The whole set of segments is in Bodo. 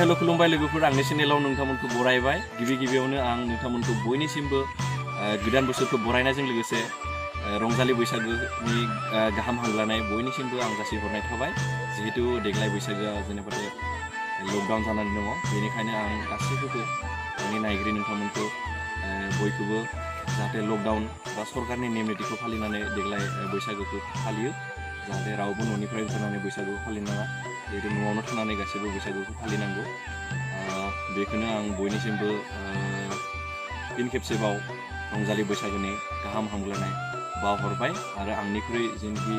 हेल' खुलुमबाय लोगोफोर आंनि चेनेलाव नोंथांमोनखौ बरायबाय गिबियावनो आं नोंथांमोनखौ बयनिसिमबो गोदान बोसोरखौ बरायनायजों लोगोसे रंजालि बैसागोनि गाहाम हामलायनाय बयनिसिमबो आं जासिहरनाय थाबाय जिहेतु देग्लाय बैसागोआ जेनेबा लकडाउन जानानै दङ बेनिखायनो आं गासैखौबो आंनि नायगिरि नोंथांमोनखौ बयखौबो जाहाथे लकडाउन बा सरकारनि नेम निथिखौ फालिनानै देग्लाय बैसागोखौ फालियो जाहाथे रावबो न'निफ्राय ओंखारनानै बैसागुखौ फालिनाङा जिहेतु न'आवनो थानानै गासैबो बैसागुखौ फालिनांगौ बेखौनो आं बयनिसिमबो फिन खेबसेबाव रंजालि बैसागोनि गाहाम हामलायनाय बावहरबाय आरो आंनिख्रुइ जेनोखि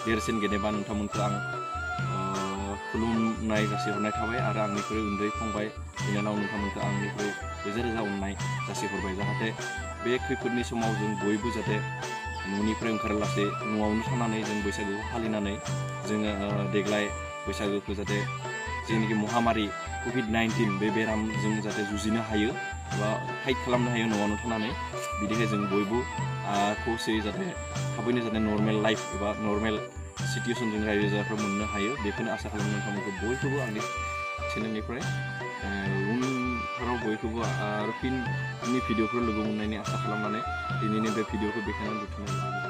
देरसिन गेदेमा नोंथांमोनखौ आं खुलुमनाय जासिहरनाय थाबाय आरो आंनिख्रुइ उन्दै फंबाय बिनानाव नोंथांमोनखौ आंनिख्रुइ रोजा रोजा अननाय जासिहरबाय जाहाथे बे खैफोदनि समाव जों बयबो जाहाथे न'निफ्राय ओंखारालासे न'आवनो थानानै जों बैसागुखौ फालिनानै जोङो देग्लाय बैसागुखौ जाहाथे जेनोखि महामारि COVID-19 बे बेरामजों जाहाथे जुजिनो हायो बा फाइट खालामनो हायो न'आवनो थानानै बिदिहाय जों बयबो खौसेयै जाहाथे थाबैनो जाहाथे नर्मेल लाइफ एबा नर्मेल सिटुएसनजों रायजो जाग्रा मोननो हायो बेखौनो आसा खालामो नोंथांमोनखौ बयखौबो आंनि चेनेलनिफ्राय उनफोराव बयखौबो आरो फिननि भिडिअफोर लोगो मोननायनि आसा खालामनानै दिनैनि बे भिडिअखौ बेखौनो बुथुमनाय जाबाय।